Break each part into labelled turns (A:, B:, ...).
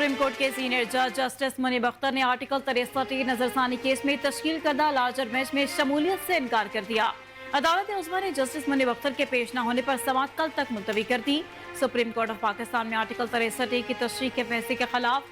A: Supreme court के senior जज justice Munib Akhtar ने आर्टिकल 63 नजरसानी केस में तश्कील करदा लार्जर बेंच में शमूलियत से इनकार कर दिया। अदालत उज़्मा ने जस्टिस मुनीब अख्तर के पेश न होने पर समाअत कल तक मुलतवी कर दी। सुप्रीम कोर्ट ऑफ पाकिस्तान में आर्टिकल 63 की तशरीह के फैसले के खिलाफ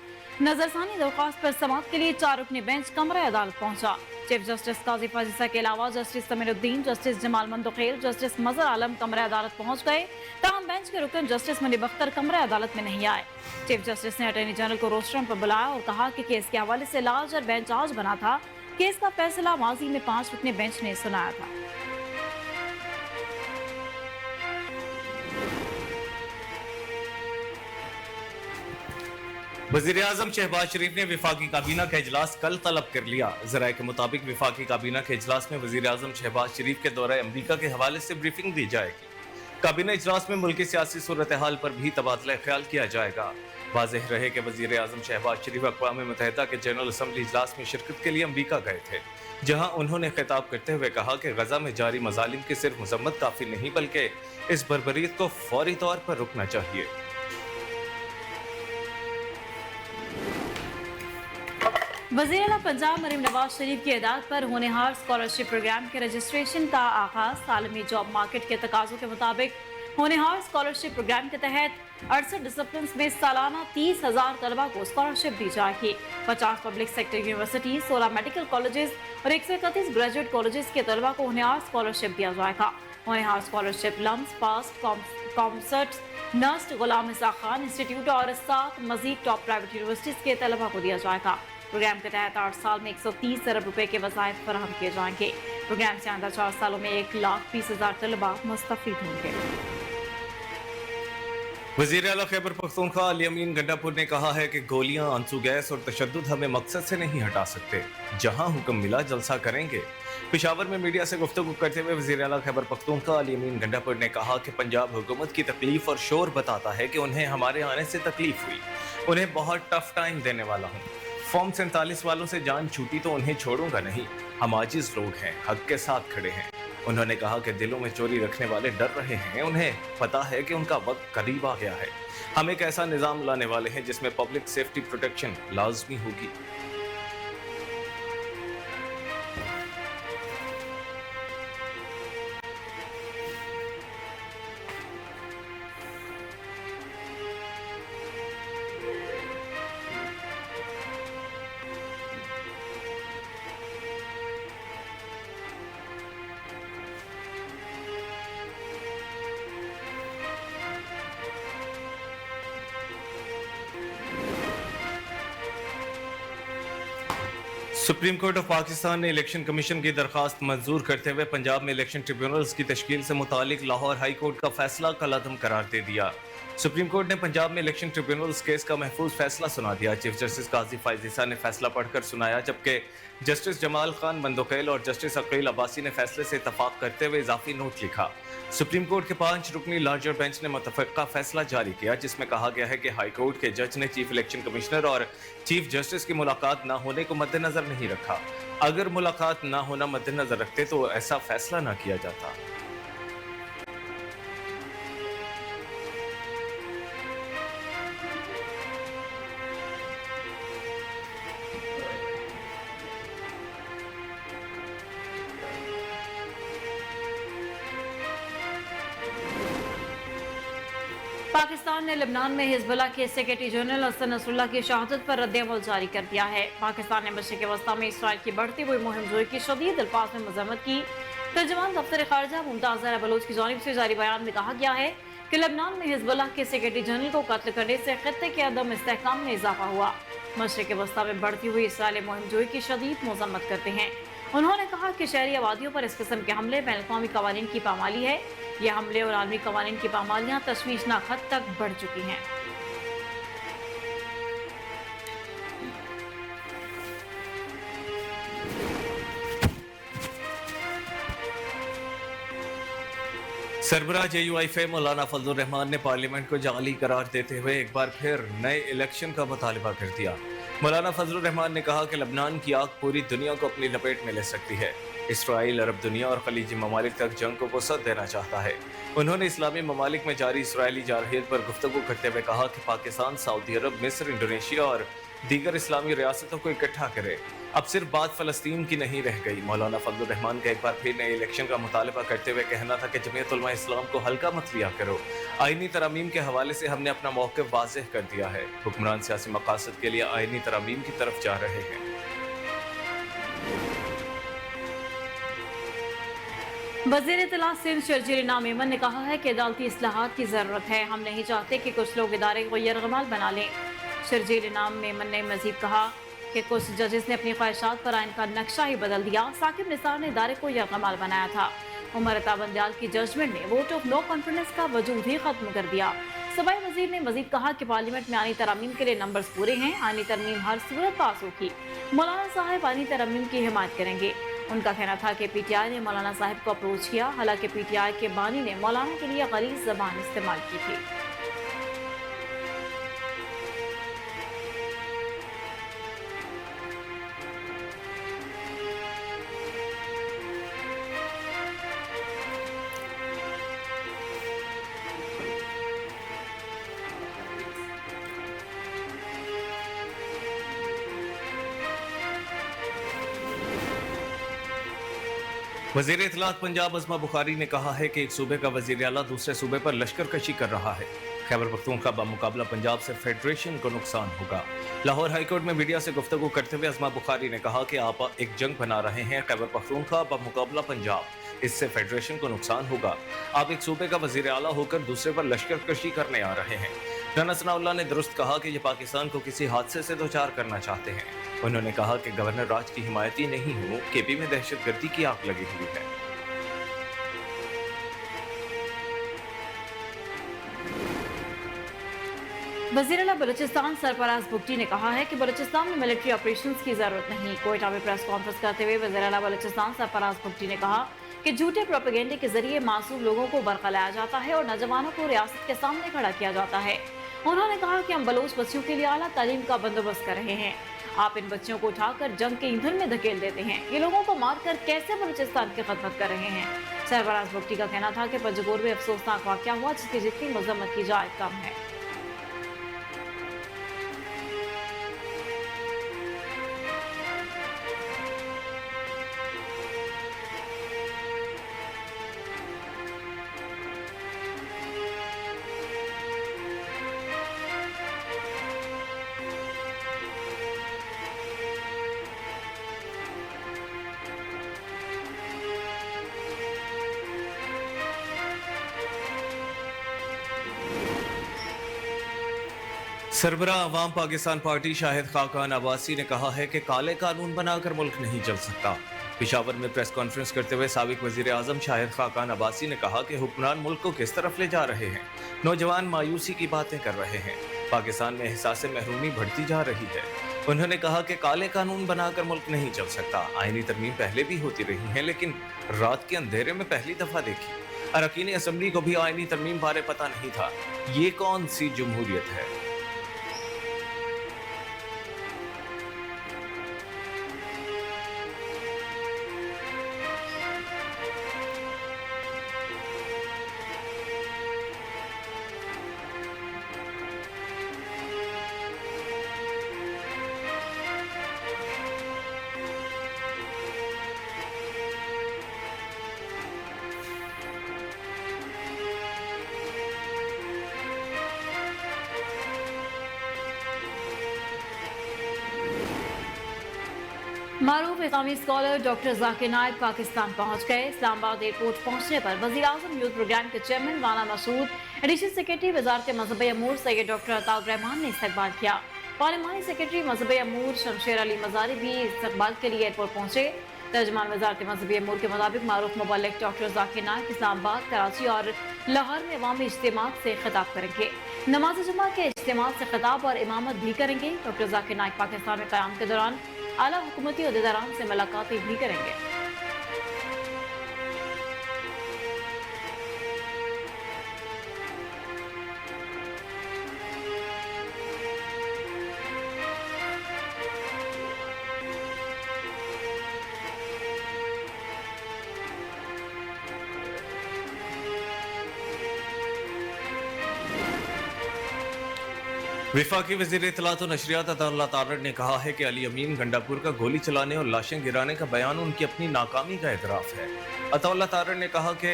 A: नजरसानी दरख्वास्त पर समाअत के लिए 4 रुकनी बेंच कमरे अदालत पहुंचा। चीफ जस्टिस काजी फाजिसा के अलावा justice Samiruddin, justice Jamal Mandokhel, justice मजर आलम कमरे अदालत पहुंच गए। ताहम बेंच के रुकन जस्टिस मुनीब अख्तर कमरे अदालत में नहीं आए। चीफ जस्टिस ने अटॉर्नी जनरल को रोस्टरम पर बुलाया और कहा कि केस के हवाले से लार्जर बेंच आज बना था। केस का फैसला माजी में 5 रुकनी बेंच ने सुनाया था।
B: वज़ीर-ए-आज़म शहबाज शरीफ ने वफाकी काबीना का इजलास कल तलब कर लिया। ज़राए के मुताबिक वफाकी काबीना के इजलास में वज़ीर-ए-आज़म शहबाज शरीफ के दौरे अमरीका के हवाले से ब्रीफिंग दी जाएगी। काबीना इजलास में मुल्क की सियासी सूरत हाल पर भी तबादला ख्याल किया जाएगा। वाज़ेह रहे कि वज़ीर-ए-आज़म शहबाज शरीफ अक़वाम मुत्तहिदा के जनरल असम्बली इजलास में शिरकत के लिए अमरीका गए थे, जहाँ उन्होंने खिताब करते हुए कहा कि गजा में जारी मज़ालिम की सिर्फ मज़म्मत काफ़ी नहीं बल्कि इस बर्बरीत को फौरी तौर पर रुकना चाहिए।
A: वज़ीर आला पंजाब मरीम नवाज शरीफ की हिदायत पर होनहार स्कॉलरशिप प्रोग्राम के रजिस्ट्रेशन का आगाज। आलमी जॉब मार्केट के तकाज़ों के मुताबिक होनहार स्कॉलरशिप प्रोग्राम के तहत 68 डिसिप्लिन में सालाना 30,000 तलबा को स्कॉलरशिप दी जाएगी। 50 public sector university, 16 medical colleges और 131 ग्रेजुएट कॉलेजेस के तलबा को होनहार स्कॉलरशिप दिया जाएगा। होनहार स्कॉलरशिप लम्स, पास्ट, कॉन्सर्ट्स, नस्ट, गुलाम इसा खान इंस्टीट्यूट और 7 मजीद टॉप प्राइवेट यूनिवर्सिटीज के तलबा को दिया जाएगा। प्रोग्राम के तहत 8 साल में 130 अरब रुपए के वज़ाइफ फराहम किए जाएंगे। प्रोग्राम से आइंदा 4 सालों में 1,20,000 तलबा मुस्तफ़ीद होंगे।
B: वज़ीर आला खैबर पख्तूनख्वा अली अमीन गंडापुर ने कहा है कि गोलियां, आंसू गैस और तशद्दुद हमें मकसद से नहीं हटा सकते। जहां हुक्म मिला जलसा करेंगे। पेशावर में मीडिया से गुफ्तगू करते हुए वज़ीर आला खैबर पख्तूनख्वा अली अमीन गंडापुर ने कहा कि पंजाब हुकूमत की तकलीफ और शोर बताता है कि उन्हें हमारे आने से तकलीफ हुई। उन्हें बहुत टफ टाइम देने वाला हूँ। फॉर्म 47 वालों से जान छूटी तो उन्हें छोड़ूंगा नहीं। हम आजिज लोग हैं, हक के साथ खड़े हैं। उन्होंने कहा कि दिलों में चोरी रखने वाले डर रहे हैं। उन्हें पता है कि उनका वक्त करीब आ गया है। हम एक ऐसा निज़ाम लाने वाले हैं जिसमें पब्लिक सेफ्टी प्रोटेक्शन लाजमी होगी। सुप्रीम कोर्ट ऑफ पाकिस्तान ने इलेक्शन कमीशन की दरखास्त मंजूर करते हुए पंजाब में इलेक्शन ट्रिब्यूनल्स की तश्कील से मुतालिक लाहौर हाई कोर्ट का फैसला कलअदम करार दे दिया। सुप्रीम कोर्ट ने पंजाब में इलेक्शन ट्रिब्यूनल्स केस का महफूज फैसला सुना दिया। चीफ जस्टिस काजी फाजिसा ने फैसला पढ़कर सुनाया, जबकि जस्टिस जमाल खान मंदोखेल और जस्टिस अकील अब्बासी ने फैसले से इत्तफाक करते हुए इजाफी नोट लिखा। सुप्रीम कोर्ट के 5 रुकनी लार्जर बेंच ने मुतफ़िक़ा फैसला जारी किया, जिसमें कहा गया है कि हाई कोर्ट के जज ने चीफ इलेक्शन कमिश्नर और चीफ जस्टिस की मुलाकात न होने को मद्देनजर नहीं रखा। अगर मुलाकात न होना मद्देनजर रखते तो ऐसा फैसला न किया जाता।
A: पाकिस्तान ने लेबनान में हिजबुल्लाह के सेक्रेटरी जनरल हसन नसरुल्लाह की शहादत पर रद्द-ए-अमल जारी कर दिया है। पाकिस्तान ने मशरिक़ वस्ता में इसराइल की बढ़ती हुई मुहिम-जोई की शदीद अल्फाज में मज़म्मत की। तर्जुमान दफ्तर ख़ारिजा मुमताज़ ज़हरा बलोच की जानिब से जारी बयान में कहा गया है कि लेबनान में हिजबुल्लाह के सेक्रेटरी जनरल को कत्ल करने से खित्ते के अदम इस्तेहकाम में इजाफा हुआ। मशरिक़ वस्ता में बढ़ती हुई इसराइली मुहिम-जोई की शदीद मज़म्मत करते हैं। उन्होंने कहा कि शहरी आबादियों पर इस किस्म के हमले बैनुल-अक़वामी क़वानीन की पामाली है। ये हमले और आलमी क़वानीन की पामालियाँ तशवीशनाक हद तक बढ़ चुकी हैं।
B: सरबराह JUIF मौलाना फजलुर रहमान ने पार्लियामेंट को जाली करार देते हुए एक बार फिर नए इलेक्शन का मुतालबा कर दिया। मौलाना फजलुर रहमान ने कहा कि लबनान की आग पूरी दुनिया को अपनी लपेट में ले सकती है। इसराइल अरब दुनिया और खलीजी ममालिक तक जंग को वसअत देना चाहता है। उन्होंने इस्लामी ममालिक में जारी इसराइली जारहियत पर गुफ्तगू करते हुए कहा कि पाकिस्तान सऊदी अरब, मिस्र, इंडोनेशिया और दीगर इस्लामी रियासतों को इकट्ठा करे। अब सिर्फ बात फलस्तीन की नहीं रह गई। मौलाना फजल रहमान का एक बार फिर नए इलेक्शन का मुतालबा करते हुए कहना था कि जमीयत उलमा इस्लाम को हल्का मत लिया करो। आईनी तरमीम के हवाले से हमने अपना मौक़िफ़ वाज़ेह कर दिया है। हुक्मरान सियासी मकासद के लिए आईनी तरमीम की तरफ जा रहे हैं।
A: वज़ीर इत्तला सिंध शर्जील इनाम मेमन ने कहा है कि अदालती इस्लाहात की ज़रूरत है। हम नहीं चाहते कि कुछ लोग इदारे को यरगमाल बना लें। शर्जील इनाम मेमन ने मजीद कहा कि कुछ जजेस ने अपनी ख्वाहिशात पर आइन का नक्शा ही बदल दिया। साकिब निसार ने इदारे को यरगमाल बनाया था। उमर अता बंदयाल की जजमेंट ने वोट ऑफ नो कॉन्फिडेंस का वजूद ही खत्म कर दिया। सबाई वजीर ने मजीद कहा कि पार्लियामेंट में आनी तरमीम के लिए नंबर्स पूरे हैं। आनी तरमीम हर सूरत पास होगी। मौलाना साहब आनी तरमीम की हिमायत करेंगे। उनका कहना था कि पीटीआई ने मौलाना साहब को अप्रोच किया, हालांकि पीटीआई के बानी ने मौलाना के लिए गलीज़ ज़बान इस्तेमाल की थी।
B: वज़ीर इत्तलात पंजाब अज़मा बुखारी ने कहा है कि एक सूबे का वज़ीर आला दूसरे सूबे पर लश्कर कशी कर रहा है। खैबर पख्तूनख्वा बमुकाबला पंजाब से फेडरेशन को नुकसान होगा। लाहौर हाईकोर्ट में मीडिया से गुफ्तगू करते हुए अज़मा बुखारी ने कहा कि आप एक जंग बना रहे हैं, खैबर पख्तूनख्वा बमुकाबला पंजाब, इससे फेडरेशन को नुकसान होगा। आप एक सूबे का वज़ीर आला होकर दूसरे पर लश्कर कशी करने आ रहे हैं। राना सनाउल्लाह ने दुरुस्त कहा कि ये पाकिस्तान को किसी हादसे से दो चार करना चाहते हैं। उन्होंने कहा कि गवर्नर राज की हिमायती नहीं हूँ, केपी में दहशतगर्दी की आग लगी हुई है।
A: वज़ीर आला बलूचिस्तान सरफराज भुट्टी ने कहा है कि बलूचिस्तान में मिलिट्री ऑपरेशंस की जरूरत नहीं। कोयटा में प्रेस कॉन्फ्रेंस करते हुए वज़ीर आला बलूचिस्तान सरफराज भुट्टी ने कहा कि झूठे प्रोपेगेंडे के जरिए मासूम लोगों को बरकलाया जाता है और नौजवानों को रियासत के सामने खड़ा किया जाता है। उन्होंने कहा कि हम बलोच बच्चियों के लिए आला तालीम का बंदोबस्त कर रहे हैं। आप इन बच्चियों को उठाकर जंग के ईंधन में धकेल देते हैं। ये लोगों को मारकर कैसे बलूचिस्तान की खदमत कर रहे हैं। सरफराज भुट्टी का कहना था कि पंजगोर में अफसोसनाक वाक़या हुआ जिसकी जितनी मजम्मत की जाए कम है।
B: सरबरा अवाम पाकिस्तान पार्टी शाहिद खाकान अब्बासी ने कहा है कि काले कानून बनाकर मुल्क नहीं चल सकता। पेशावर में प्रेस कॉन्फ्रेंस करते हुए साबिक वजीर आजम शाहिद खाकान अब्बासी ने कहा कि हुक्मरान मुल्क को किस तरफ ले जा रहे हैं। नौजवान मायूसी की बातें कर रहे हैं। पाकिस्तान में एहसास महरूमी बढ़ती जा रही है। उन्होंने कहा कि काले कानून बनाकर मुल्क नहीं चल सकता। आईनी तरमीम पहले भी होती रही है, लेकिन रात के अंधेरे में पहली दफा देखी। अरकान असम्बली को भी आईनी तरमीम बारे पता नहीं था। ये कौन सी जमहूरियत है।
A: मारूफ इस्लामी स्कॉलर डॉक्टर जाकिर नाइक पाकिस्तान पहुंच गए। इस्लामाबाद एयरपोर्ट पहुंचने पर वज़ीर आज़म यूथ प्रोग्राम के चेयरमैन वाना मसूद, एडिशनल सेक्रेटरी वजारत मजहब अमूर सैयद डॉक्टर अताउर रहमान ने इस्तकबाल किया। पार्लिमानी सेक्रेटरी मजहब अमूर शमशेर अली मजारी भी इस्तकबाल के लिए एयरपोर्ट पहुंचे। तर्जमान वजारत मजहब अमूर के मुताबिक मारूफ मुबल्लिग डॉक्टर जाकिर नाइक इस्लामाबाद, कराची और लाहौर में अवामी इज्तिमात से खिताब करेंगे। नमाज जुमा के इज्तिमात से खिताब और इमामत भी करेंगे। डॉक्टर जाकिर नाइक पाकिस्तान में क़याम के दौरान आला हुकूमती अहदेदारान से मुलाकातें भी करेंगे।
B: वफाकी वज़ीर इत्तलात और नशरियात अताउल्लाह तारड़ ने कहा है कि अली अमीन गंडापुर का गोली चलाने और लाशें गिराने का बयान उनकी अपनी नाकामी का एतराफ़ है। अताउल्लाह तारड़ ने कहा कि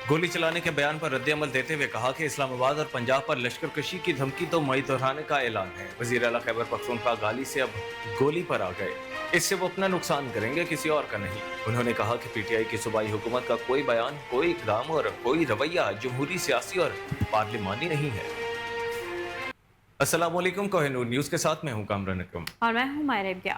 B: गोली चलाने के बयान पर रद्द-ए-अमल देते हुए कहा कि इस्लामाबाद और पंजाब पर लश्कर कशी की धमकी तो मई दोहराने का ऐलान है। वज़ीर आला खैबर पख्तूनख्वा गाली से अब गोली पर आ गए, इससे वो अपना नुकसान करेंगे, किसी और का नहीं। उन्होंने कहा कि पीटीआई की सूबाई हुकूमत का कोई बयान, कोई इकदाम और कोई रवैया जमहूरी, सियासी और पार्लिमानी नहीं है। अस्सलाम वालेकुम, कोहिनूर न्यूज़ के साथ मैं हूँ कामरान अकरम
A: और मैं हूँ मायरा इब्तियाज।